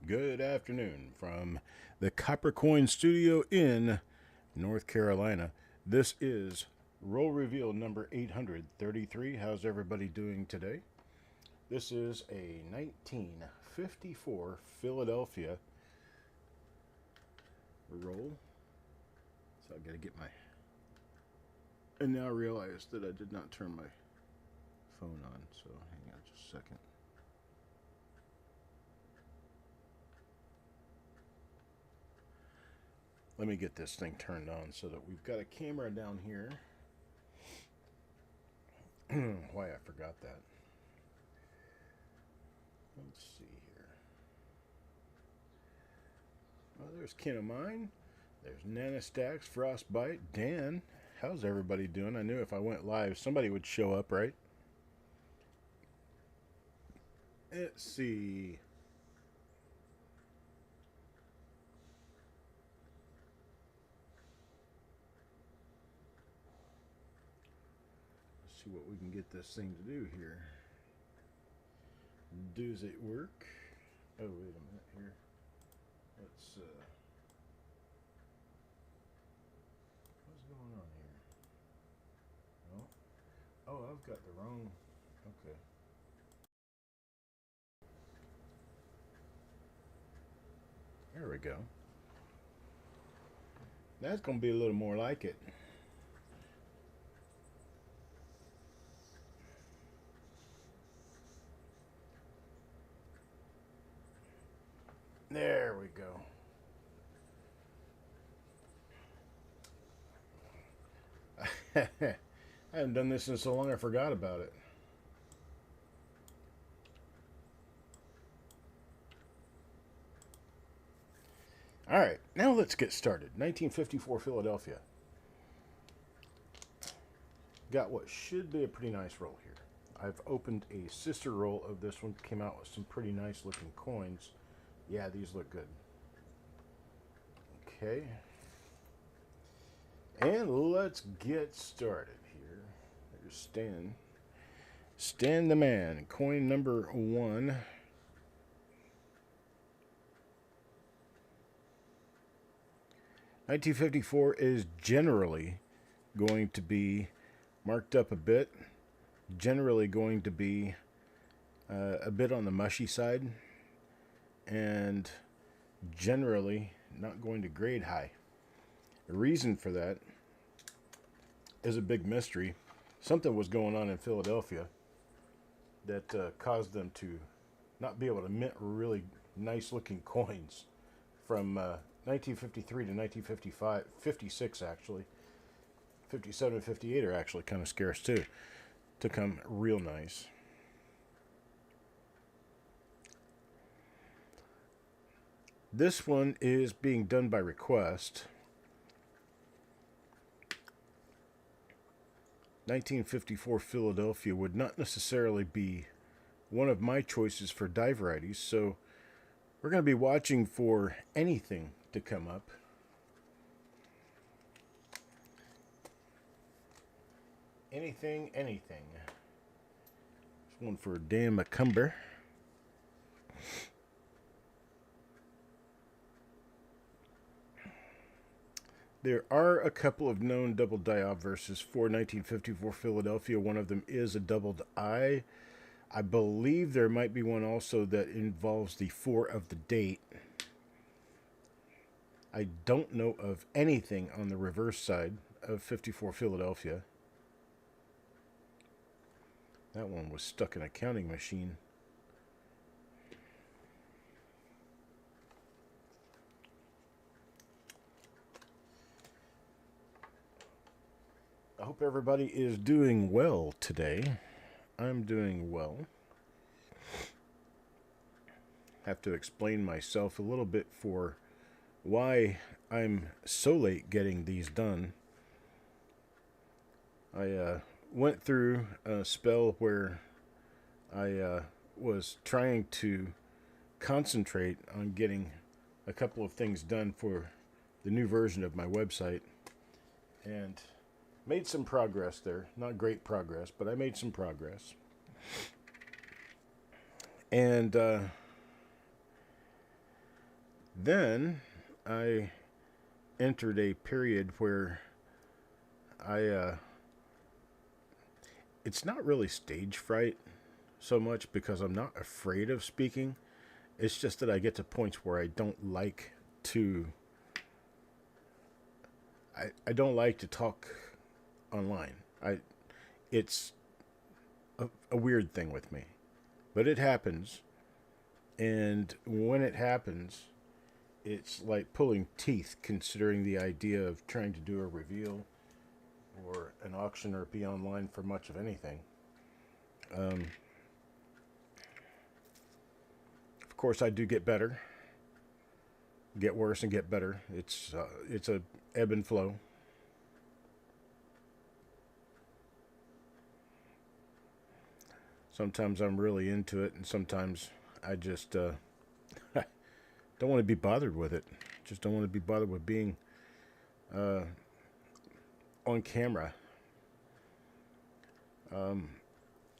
Good afternoon from the Copper Coin Studio in North Carolina. This is Roll Reveal number 833. How's everybody doing today? This is a 1954 Philadelphia roll. So I gotta get my... And now I realize that I did not turn my phone on, so hang on just a second. Let me get this thing turned on so that we've got a camera down here. Why I forgot that. Let's see here. Well, there's Kin of Mine. There's Nanostax, Frostbite. Dan, how's everybody doing? I knew if I went live, somebody would show up, right? Let's see. See what we can get this thing to do here. Does it work? Oh, wait a minute here. Let's what's going on here? Oh, I've got the wrong. Okay. There we go. That's gonna be a little more like it. There we go. I haven't done this in so long I forgot about it. All right, now let's get started. 1954 Philadelphia. Got what should be a pretty nice roll here. I've opened a sister roll of this one. Came out with some pretty nice looking coins. Yeah, these look good. Okay. And let's get started here. There's Stan. Stan the Man. Coin number 1. $1954 is generally going to be marked up a bit. Generally going to be a bit on the mushy side. And generally not going to grade high. The reason for that is a big mystery. Something was going on in Philadelphia that caused them to not be able to mint really nice looking coins from 1953 to 1955, 56 actually. 57 and 58 are actually kind of scarce too, to come real nice. This one is being done by request. 1954 Philadelphia would not necessarily be one of my choices for die varieties, so we're going to be watching for anything to come up. Anything. This one for Dan McCumber. There are a couple of known double die obverses for 1954 Philadelphia. One of them is a doubled I. I believe there might be one also that involves the 4 of the date. I don't know of anything on the reverse side of 54 Philadelphia. That one was stuck in a counting machine. I hope everybody is doing well today. I'm doing well. Have to explain myself a little bit for why I'm so late getting these done. I went through a spell where I was trying to concentrate on getting a couple of things done for the new version of my website, and made some progress there. Not great progress, but I made some progress. And Then I entered a period where I it's not really stage fright so much because I'm not afraid of speaking. It's just that I get to points where to I don't like to talk online. I It's a weird thing with me. But it happens, and when it happens, it's like pulling teeth considering the idea of trying to do a reveal or an auction or be online for much of anything. Um, of course, I do get better, get worse, and get better. It's a ebb and flow. Sometimes I'm really into it, and sometimes I just don't want to be bothered with it. Just don't want to be bothered with being uh, on camera. Um,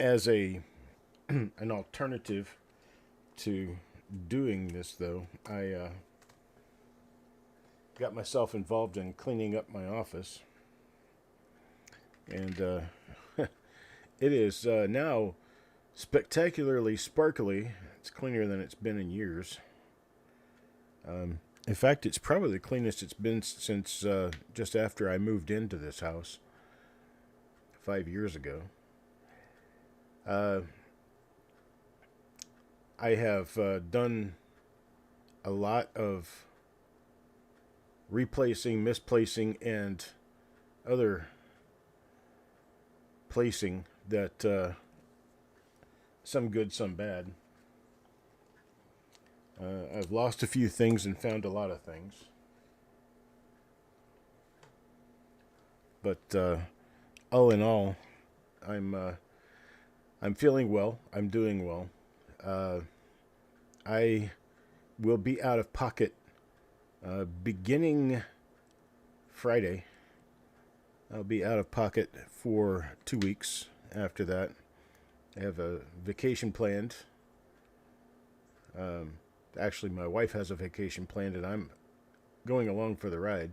as a an alternative to doing this, though, I got myself involved in cleaning up my office, and it is now spectacularly sparkly. It's cleaner than it's been in years. In fact, it's probably the cleanest it's been since just after I moved into this house 5 years ago. Uh, I have done a lot of replacing, misplacing, and other placing that some good, some bad. I've lost a few things and found a lot of things. But all in all, I'm I'm feeling well. I'm doing well. Uh, I will be out of pocket beginning Friday. I'll be out of pocket for 2 weeks after that. I have a vacation planned. Um, Actually, my wife has a vacation planned, and I'm going along for the ride.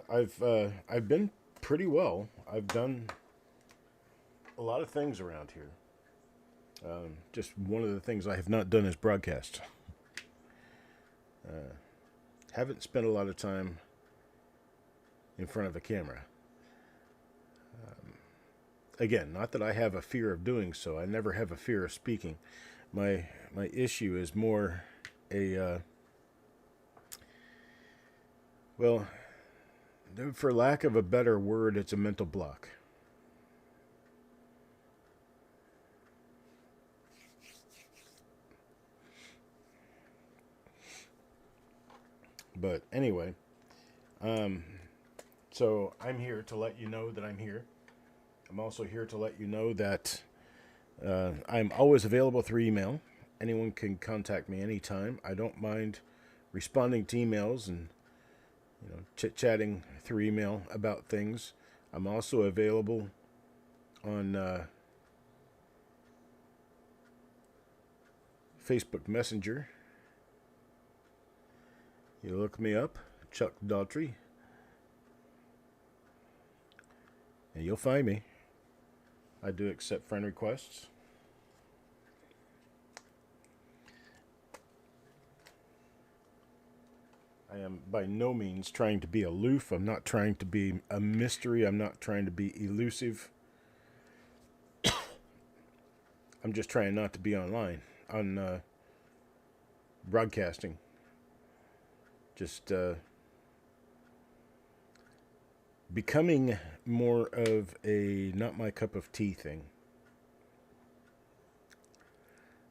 I've been pretty well. I've done a lot of things around here. Just one of the things I have not done is broadcast. Uh, haven't spent a lot of time in front of a camera. Again, not that I have a fear of doing so. I never have a fear of speaking. My issue is more a well, for lack of a better word, it's a mental block. But anyway, um, so I'm here to let you know that I'm here. I'm also here to let you know that I'm always available through email. Anyone can contact me anytime. I don't mind responding to emails and chit-chatting through email about things. I'm also available on Facebook Messenger. You look me up, Chuck Daughtrey, and you'll find me. I do accept friend requests. I am by no means trying to be aloof. I'm not trying to be a mystery. I'm not trying to be elusive. I'm just trying not to be online, on broadcasting. Just becoming more of a not my cup of tea thing.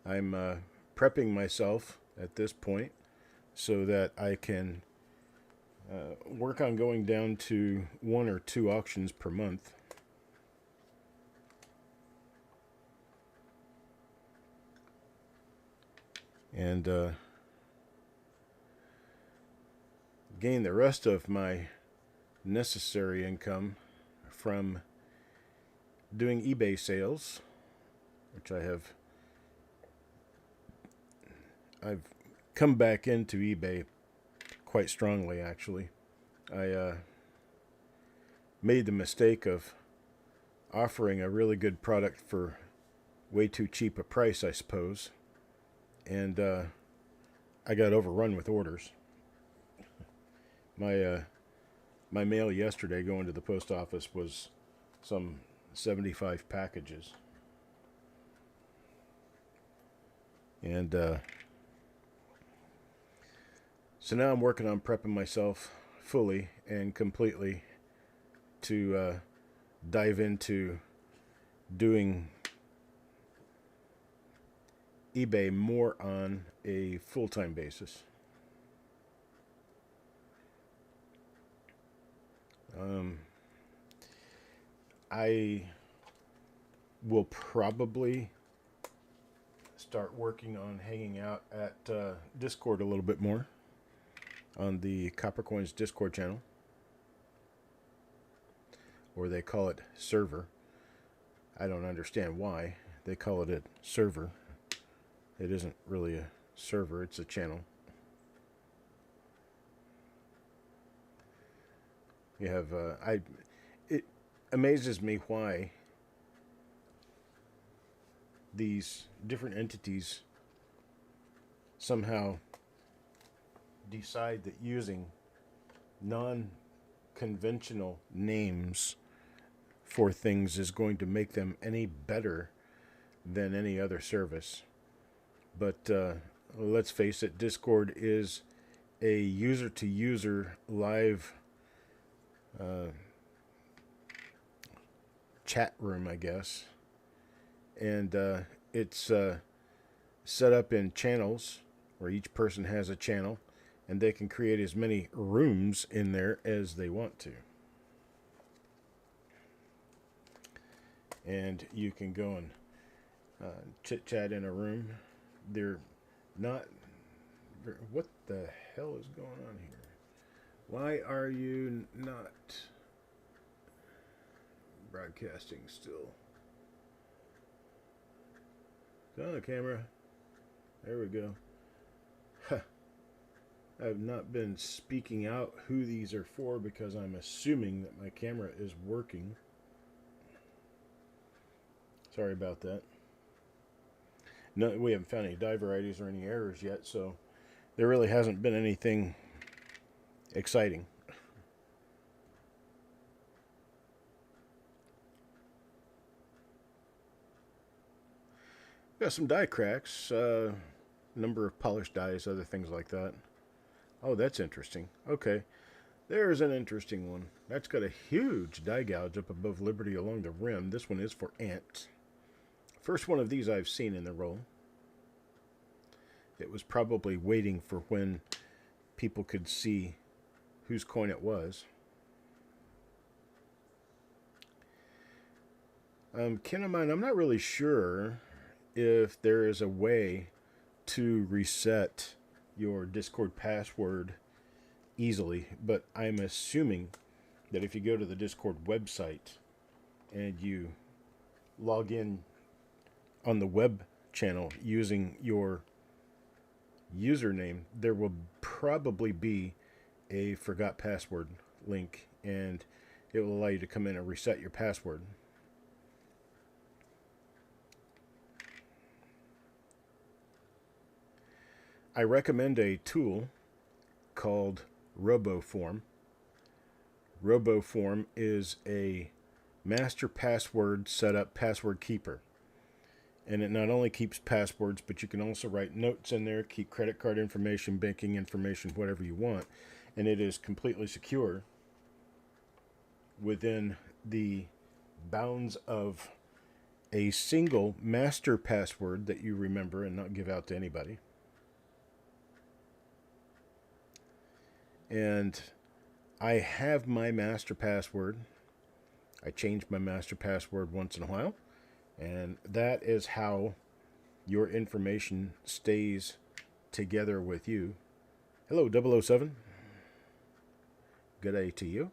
I'm prepping myself at this point so that I can work on going down to 1 or 2 auctions per month. And gain the rest of my necessary income from doing eBay sales, which I've come back into eBay quite strongly, actually. I made the mistake of offering a really good product for way too cheap a price, I suppose, and I got overrun with orders. My mail yesterday going to the post office was some 75 packages, and so now I'm working on prepping myself fully and completely to dive into doing eBay more on a full-time basis. I will probably start working on hanging out at Discord a little bit more on the Coppercoins Discord channel, or they call it server. I don't understand why they call it a server. It isn't really a server, it's a channel. You have it amazes me why these different entities somehow decide that using non-conventional names for things is going to make them any better than any other service. But let's face it, Discord is a user-to-user live chat room, I guess. And it's set up in channels where each person has a channel, and they can create as many rooms in there as they want to. And you can go and chit-chat in a room. They're not... What the hell is going on here? Why are you not broadcasting still? Go on the camera. There we go. Huh. I've not been speaking out who these are for because I'm assuming that my camera is working. Sorry about that. No, we haven't found any die varieties or any errors yet, so there really hasn't been anything exciting. Got some die cracks, number of polished dies, other things like that. Oh, that's interesting. Okay, there's an interesting one. That's got a huge die gouge up above Liberty along the rim. This one is for Ant. First one of these I've seen in the roll. It was probably waiting for when people could see whose coin it was. Ken of mine, I'm not really sure if there is a way to reset your Discord password easily, but I'm assuming that if you go to the Discord website and you log in on the web channel using your username, there will probably be a forgot password link, and it will allow you to come in and reset your password. I recommend a tool called RoboForm. RoboForm is a master password setup password keeper. And it not only keeps passwords, but you can also write notes in there, keep credit card information, banking information, whatever you want. And it is completely secure within the bounds of a single master password that you remember and not give out to anybody. And I have my master password. I change my master password once in a while. And that is how your information stays together with you. Hello, 007. Good day to you.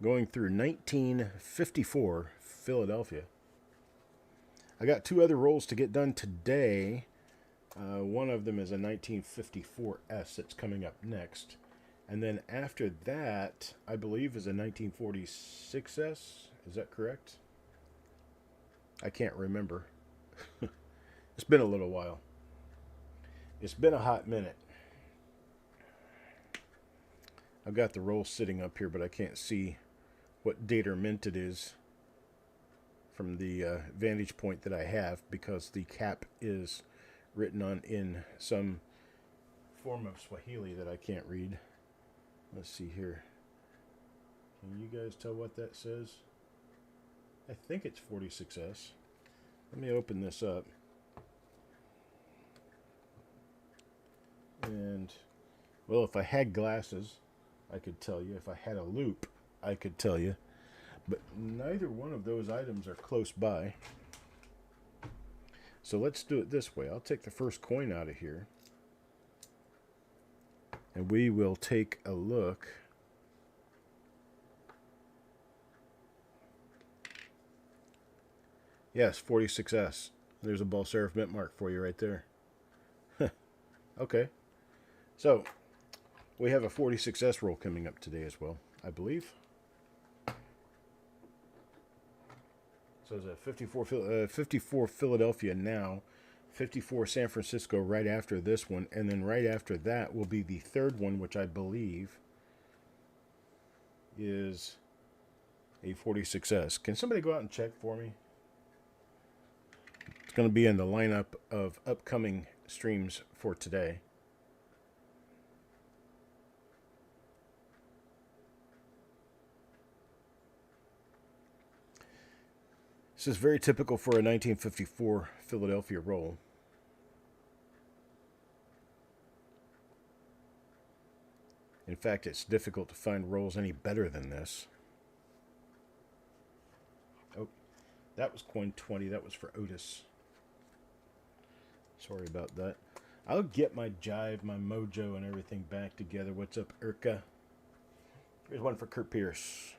going through 1954 Philadelphia. I got 2 other rolls to get done today. One of them is a 1954S that's coming up next. And then after that, I believe, is a 1946S. Is that correct? I can't remember. It's been a little while. It's been a hot minute. I've got the roll sitting up here, but I can't see what date or mint it is from the vantage point that I have, because the cap is written on in some form of Swahili that I can't read. Let's see here. Can you guys tell what that says? I think it's 46S. Let me open this up. And, well, if I had glasses, I could tell you. If I had a loop, I could tell you. But neither one of those items are close by. So let's do it this way. I'll take the first coin out of here, and we will take a look. Yes, 46S. There's a ball serif mint mark for you right there. Okay. So, we have a 46S roll coming up today as well, I believe. So it's a 54 Philadelphia now, 54 San Francisco right after this one, and then right after that will be the third one, which I believe is a 46S. Can somebody go out and check for me? It's going to be in the lineup of upcoming streams for today. This is very typical for a 1954 Philadelphia roll. In fact, it's difficult to find rolls any better than this. Oh, that was coin 20. That was for Otis. Sorry about that. I'll get my jive, my mojo, and everything back together. What's up, Urka? Here's one for Kurt Pierce.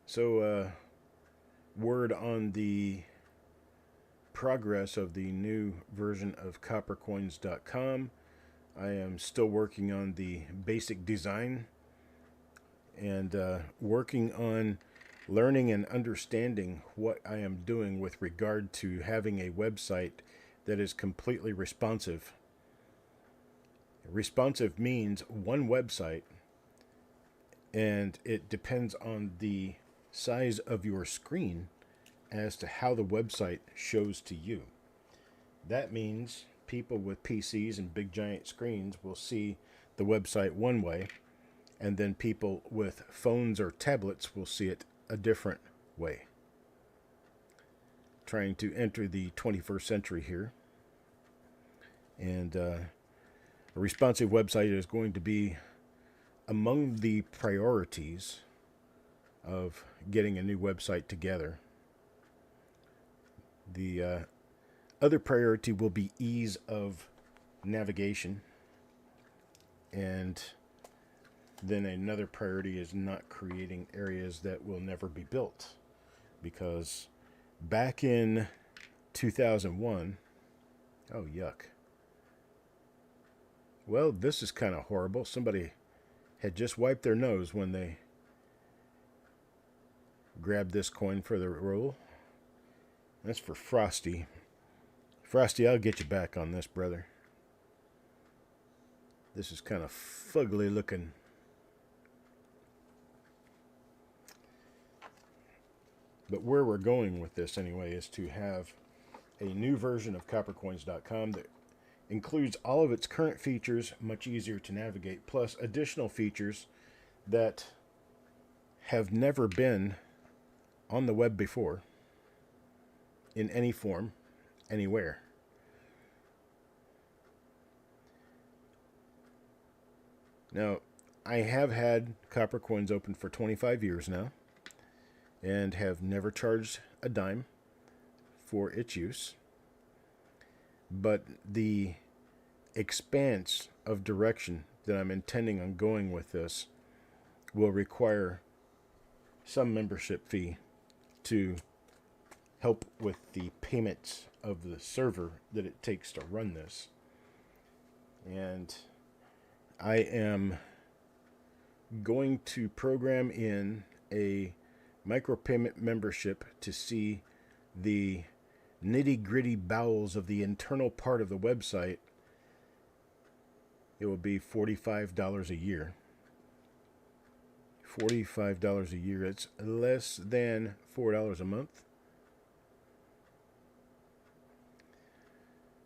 So, word on the progress of the new version of coppercoins.com. I am still working on the basic design and working on learning and understanding what I am doing with regard to having a website that is completely responsive. Responsive means one website, and it depends on the size of your screen as to how the website shows to you. That means people with PCs and big giant screens will see the website one way, and then people with phones or tablets will see it a different way. Trying to enter the 21st century here. And a responsive website is going to be among the priorities of getting a new website together. The other priority will be ease of navigation, and then another priority is not creating areas that will never be built, because back in 2001, oh yuck, well, this is kind of horrible. Somebody had just wiped their nose when they grabbed this coin for the roll. That's for Frosty. Frosty, I'll get you back on this, brother. This is kind of fugly looking. But where we're going with this anyway is to have a new version of coppercoins.com that includes all of its current features, much easier to navigate, plus additional features that have never been on the web before in any form, anywhere. Now, I have had Copper Coins open for 25 years now and have never charged a dime for its use. But the expanse of direction that I'm intending on going with this will require some membership fee to help with the payments of the server that it takes to run this. And I am going to program in a micropayment membership to see the nitty-gritty bowels of the internal part of the website. It will be $45 a year. $45 a year. It's less than $4 a month.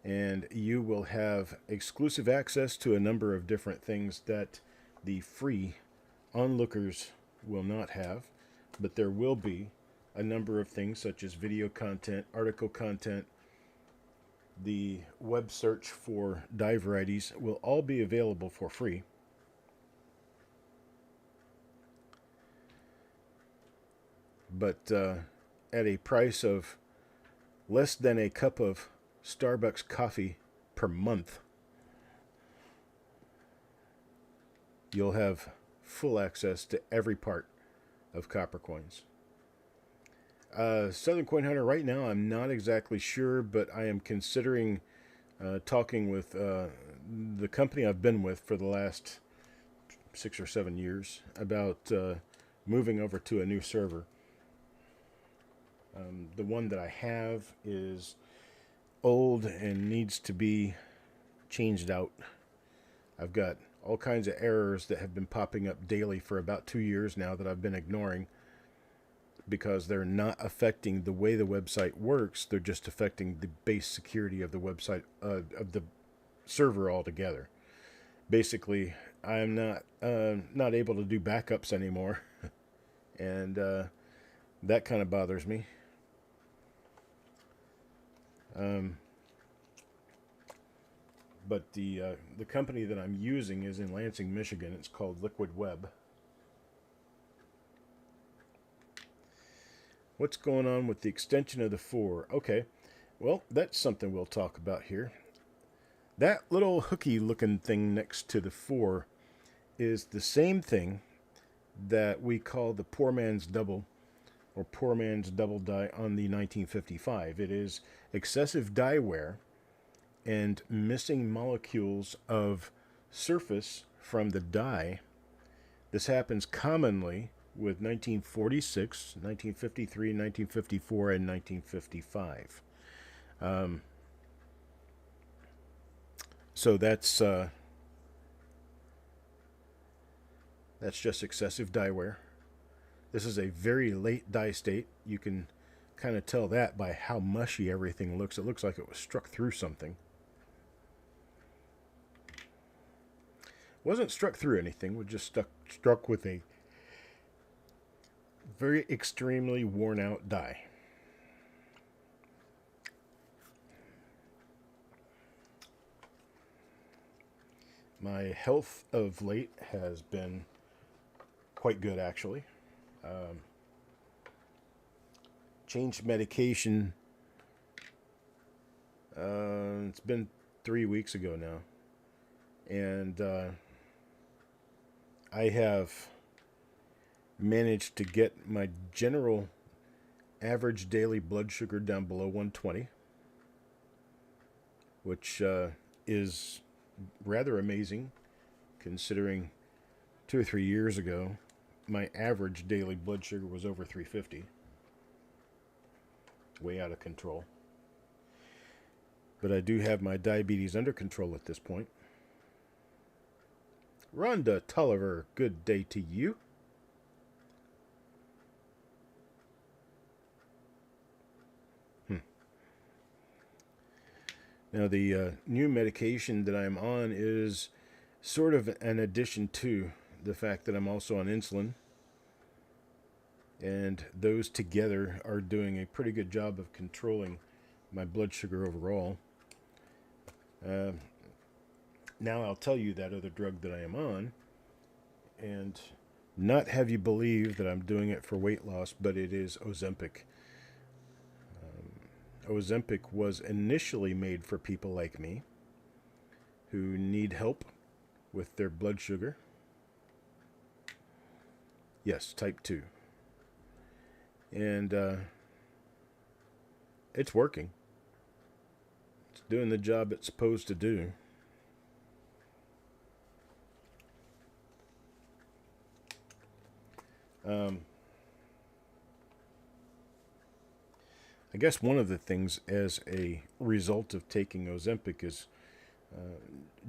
And you will have exclusive access to a number of different things that the free onlookers will not have. But there will be a number of things such as video content, article content, the web search for dye varieties will all be available for free. But at a price of less than a cup of Starbucks coffee per month, you'll have full access to every part of Copper Coins. Southern Coin Hunter, right now I'm not exactly sure, but I am considering talking with the company I've been with for the last 6 or 7 years about moving over to a new server. The one that I have is old and needs to be changed out. I've got all kinds of errors that have been popping up daily for about 2 years now that I've been ignoring because they're not affecting the way the website works. They're just affecting the base security of the website, of the server altogether. Basically, I'm not able to do backups anymore, and that kind of bothers me. But the company that I'm using is in Lansing, Michigan. It's called Liquid Web. What's going on with the extension of the 4? Okay, well, that's something we'll talk about here. That little hooky looking thing next to the 4 is the same thing that we call the poor man's double, or poor man's double dye on the 1955. It is excessive dye wear and missing molecules of surface from the dye. This happens commonly with 1946, 1953, 1954, and 1955. So that's just excessive dye wear. This is a very late dye state. You can kind of tell that by how mushy everything looks. It looks like it was struck through something. Wasn't struck through anything. Was just struck with a very extremely worn out dye. My health of late has been quite good, actually. Changed medication. It's been 3 weeks ago now. And I have managed to get my general average daily blood sugar down below 120, which is rather amazing considering 2 or 3 years ago my average daily blood sugar was over 350. Way out of control. But I do have my diabetes under control at this point. Rhonda Tulliver, good day to you. Now, the new medication that I'm on is sort of an addition to the fact that I'm also on insulin. And those together are doing a pretty good job of controlling my blood sugar overall. Now I'll tell you that other drug that I am on, and not have you believe that I'm doing it for weight loss, but it is Ozempic. Ozempic was initially made for people like me who need help with their blood sugar. Yes, type 2. And it's working. It's doing the job it's supposed to do. I guess one of the things as a result of taking Ozempic is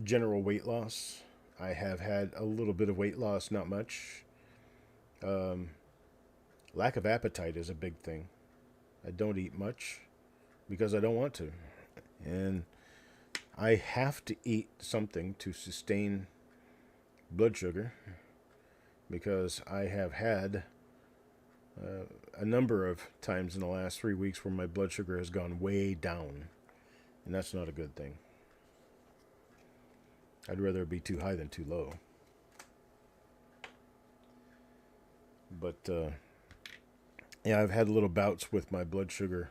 general weight loss. I have had a little bit of weight loss, not much. Lack of appetite is a big thing. I don't eat much because I don't want to. And I have to eat something to sustain blood sugar because I have had a number of times in the last 3 weeks where my blood sugar has gone way down. And that's not a good thing. I'd rather it be too high than too low. But, yeah, I've had little bouts with my blood sugar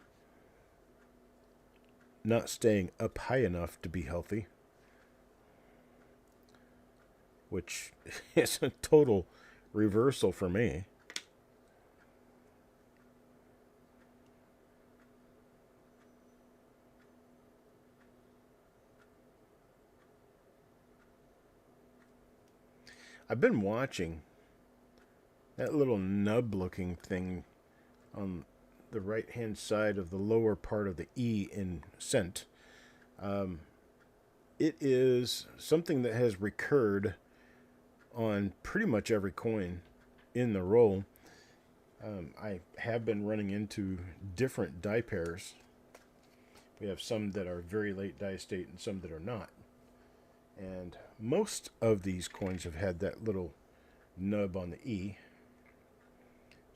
not staying up high enough to be healthy, which is a total reversal for me. I've been watching that little nub-looking thing on the right-hand side of the lower part of the E in cent. It is something that has recurred on pretty much every coin in the roll. I have been running into different die pairs. We have some that are very late die state and some that are not. And most of these coins have had that little nub on the E.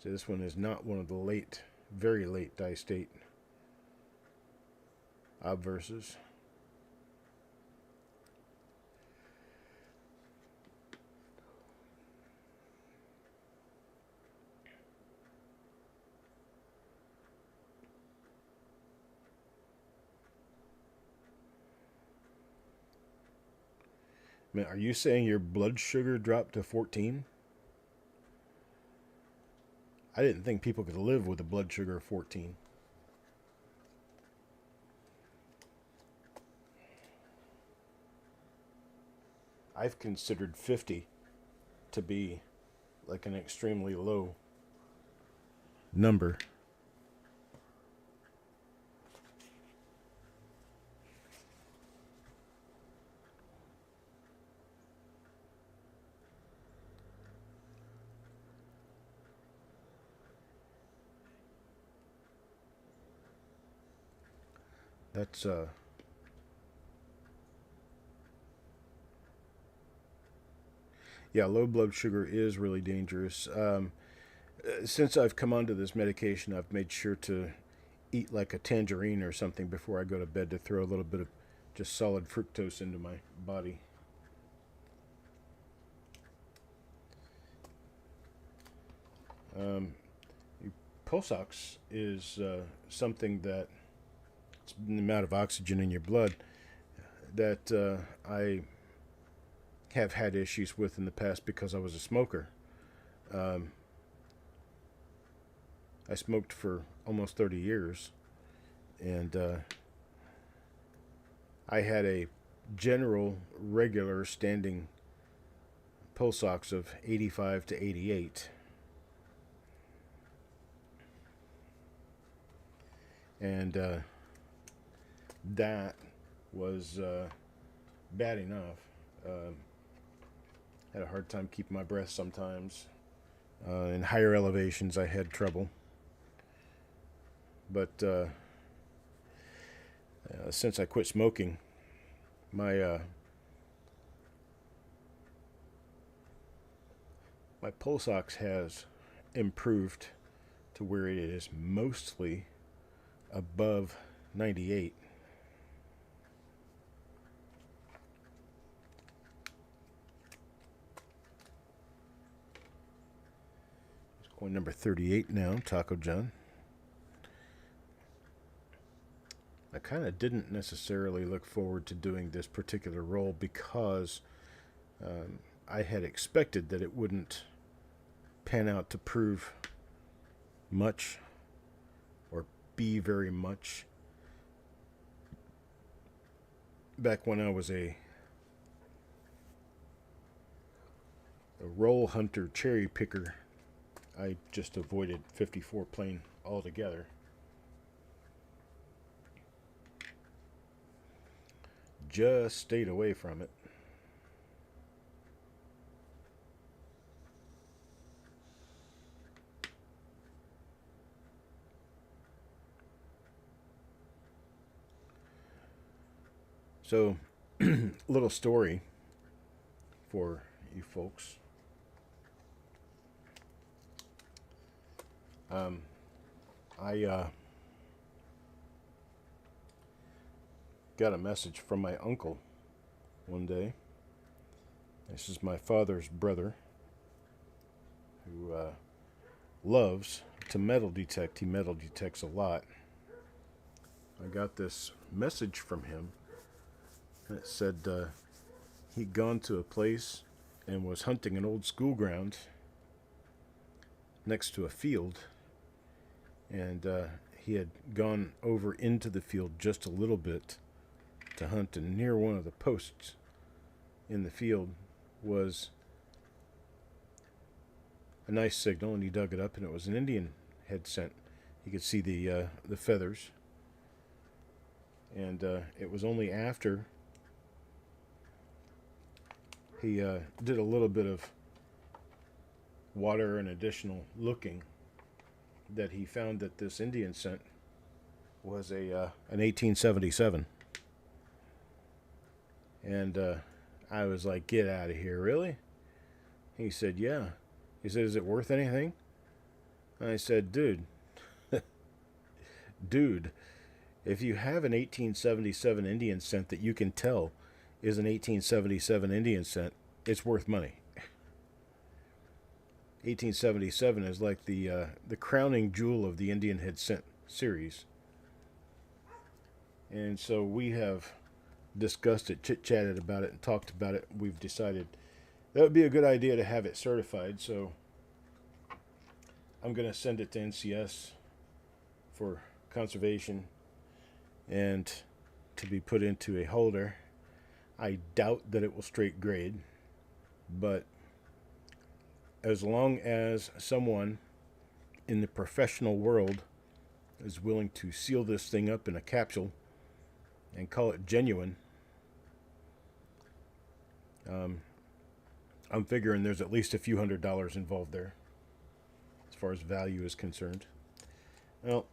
So this one is not one of the late, very late die state obverses. Man, are you saying your blood sugar dropped to 14? I didn't think people could live with a blood sugar of 14. I've considered 50 to be like an extremely low number. That's yeah, low blood sugar is really dangerous. Since I've come onto this medication, I've made sure to eat like a tangerine or something before I go to bed to throw a little bit of just solid fructose into my body. Pulse ox is something that it's the amount of oxygen in your blood that I have had issues with in the past because I was a smoker. I smoked for almost 30 years, and I had a general, regular, standing pulse ox of 85 to 88. And that was bad enough. Had a hard time keeping my breath sometimes. In higher elevations, I had trouble. But since I quit smoking, my my pulse ox has improved to where it is mostly above 98. It's coin number 38 now, Taco John. I kind of didn't necessarily look forward to doing this particular role because I had expected that it wouldn't pan out to prove much or be very much. Back when I was a roll hunter cherry picker, I just avoided 54 plane altogether. Just stayed away from it. So, little story for you folks. I got a message from my uncle one day. This is my father's brother who loves to metal detect. He metal detects a lot. I got this message from him. It said he'd gone to a place and was hunting an old school ground next to a field, and he had gone over into the field just a little bit to hunt, and near one of the posts in the field was a nice signal, and he dug it up, and it was an Indian head scent. You could see the feathers, and it was only after he did a little bit of water and additional looking that he found that this Indian scent was an 1877. And I was like, get out of here, really? He said, yeah. He said, is it worth anything? And I said, dude, if you have an 1877 Indian scent that you can tell is an 1877 Indian scent, it's worth money. 1877 is like the crowning jewel of the Indian head scent series. And so we have discussed it, chit-chatted about it, and talked about it. We've decided that would be a good idea to have it certified. So I'm going to send it to NCS for conservation and to be put into a holder. I doubt that it will straight grade, but as long as someone in the professional world is willing to seal this thing up in a capsule and call it genuine, I'm figuring there's at least a few $100s involved there as far as value is concerned. Well,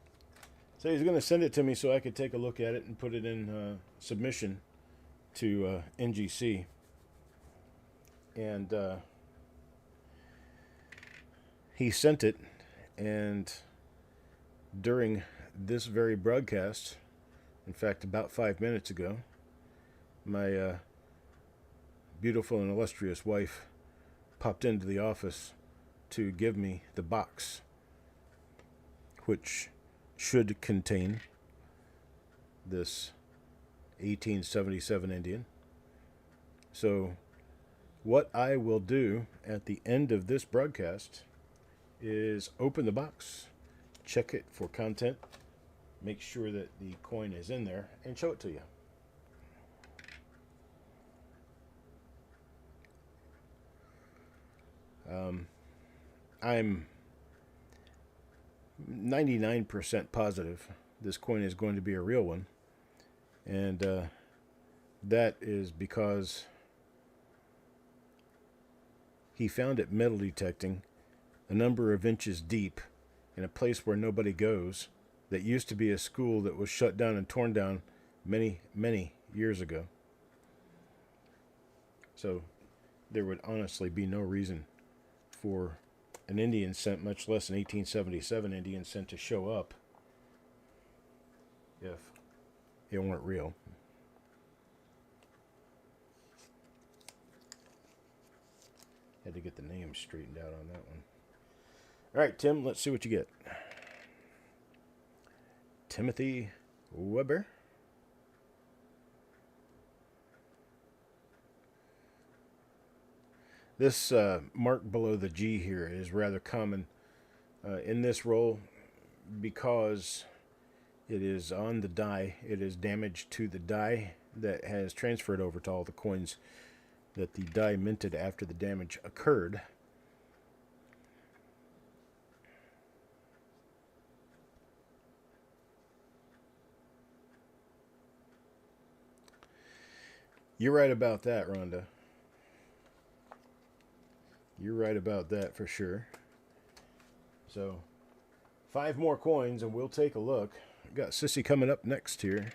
so he's going to send it to me so I could take a look at it and put it in submission to NGC. And he sent it, and during this very broadcast, in fact, about 5 minutes ago, my beautiful and illustrious wife popped into the office to give me the box, which should contain this 1877 Indian. So what I will do at the end of this broadcast is open the box, check it for content, make sure that the coin is in there, and show it to you. I'm 99% positive this coin is going to be a real one, and that is because he found it metal detecting a number of inches deep in a place where nobody goes, that used to be a school that was shut down and torn down many, many years ago. So there would honestly be no reason for an Indian scent, much less an 1877 Indian scent, to show up if it weren't real. Had to get the name straightened out on that one. All right, Tim, let's see what you get. Timothy Weber. This mark below the G here is rather common in this roll because it is on the die. It is damage to the die that has transferred over to all the coins that the die minted after the damage occurred. You're right about that, Rhonda. You're right about that for sure. So, 5 more coins and we'll take a look. We've got Sissy coming up next here.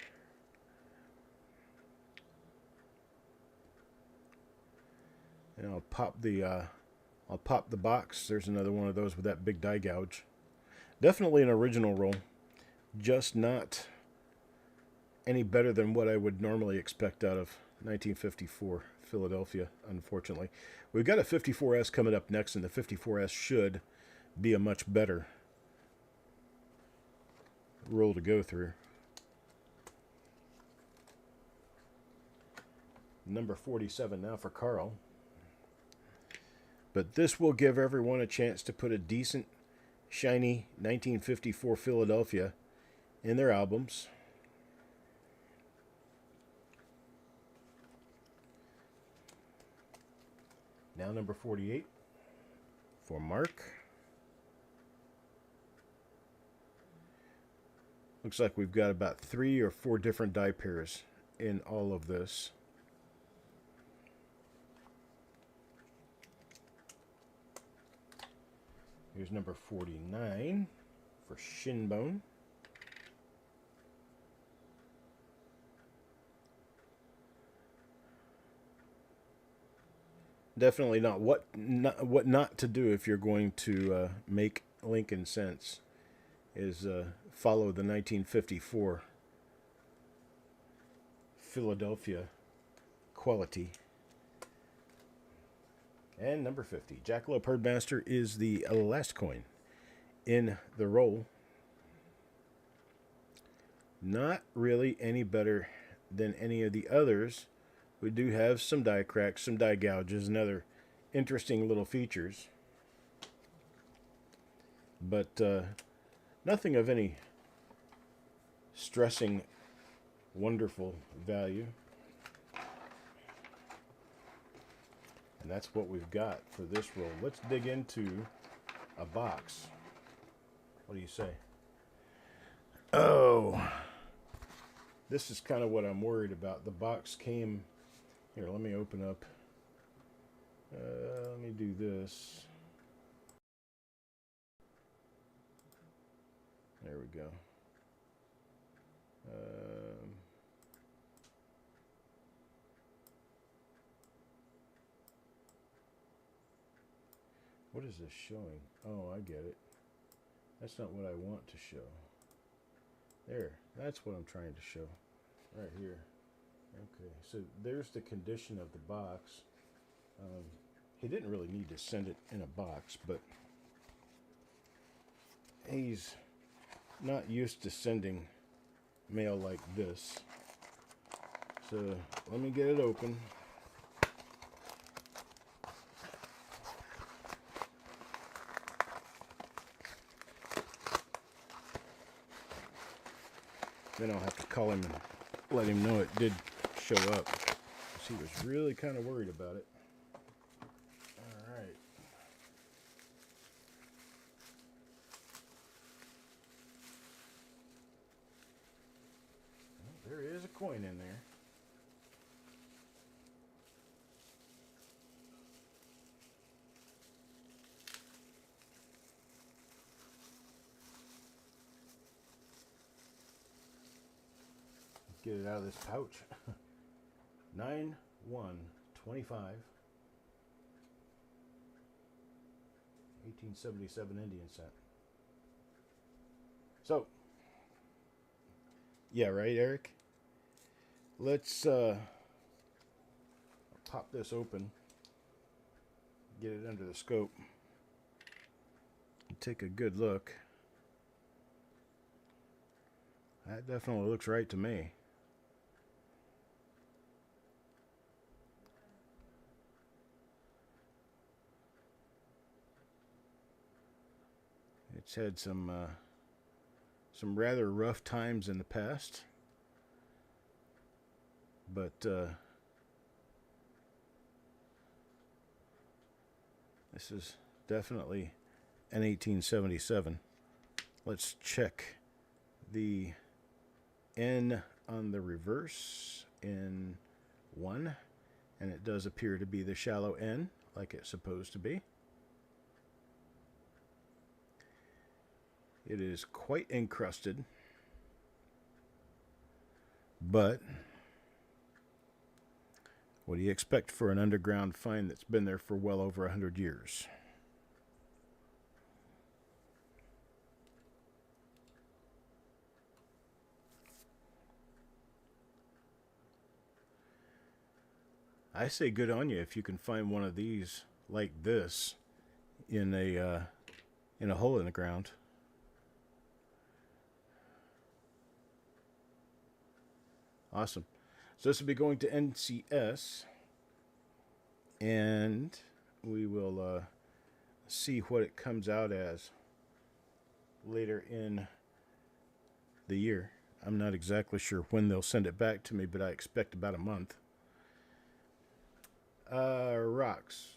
And I'll pop the box. There's another one of those with that big die gouge. Definitely an original roll, just not any better than what I would normally expect out of 1954 Philadelphia, unfortunately. We've got a 54S coming up next, and the 54S should be a much better roll to go through. Number 47 now for Carl. But this will give everyone a chance to put a decent, shiny 1954 Philadelphia in their albums. Now number 48 for Mark. Looks like we've got about 3 or 4 different die pairs in all of this. Here's number 49 for Shinbone. Definitely not what not to do if you're going to make Lincoln cents is follow the 1954 Philadelphia quality. And number 50, Jackalope Herdmaster is the last coin in the roll. Not really any better than any of the others. We do have some die cracks, some die gouges, and other interesting little features. But nothing of any stressing, wonderful value. And that's what we've got for this roll. Let's dig into a box. What do you say? Oh, this is kind of what I'm worried about. The box came... Here, let me open up. Let me do this. There we go. What is this showing? Oh, I get it. That's not what I want to show. There, that's what I'm trying to show. Right here. Okay, so there's the condition of the box. He didn't really need to send it in a box, but he's not used to sending mail like this. So let me get it open. Then I'll have to call him and let him know it did show up. He was really kind of worried about it. All right. Well, there is a coin in there. Get it out of this pouch. 9-1-25. 1877 Indian cent. So, yeah, right, Eric? Let's pop this open. Get it under the scope. Take a good look. That definitely looks right to me. It's had some rather rough times in the past, but this is definitely an 1877. Let's check the N on the reverse in 1, and it does appear to be the shallow N like it's supposed to be. It is quite encrusted, but what do you expect for an underground find that's been there for well over 100 years? I say good on you if you can find one of these like this in a hole in the ground. Awesome. So this will be going to NCS, and we will see what it comes out as later in the year. I'm not exactly sure when they'll send it back to me, but I expect about a month. Rocks.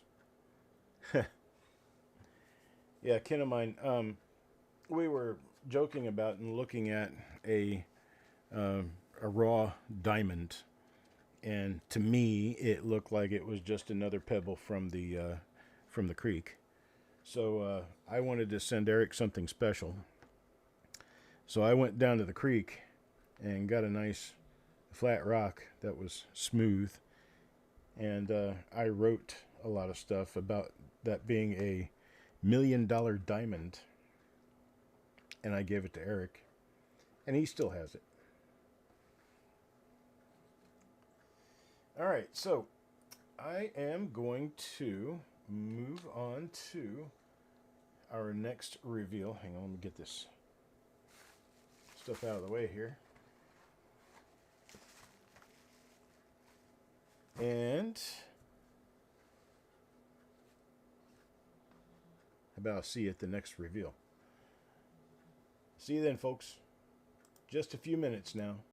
Yeah, kin of mine. We were joking about and looking at a raw diamond, and to me, it looked like it was just another pebble from the creek. So I wanted to send Eric something special. So I went down to the creek and got a nice flat rock that was smooth. And I wrote a lot of stuff about that being a $1 million diamond. And I gave it to Eric. And he still has it. Alright, so I am going to move on to our next reveal. Hang on, let me get this stuff out of the way here. And how about I'll see you at the next reveal. See you then, folks. Just a few minutes now.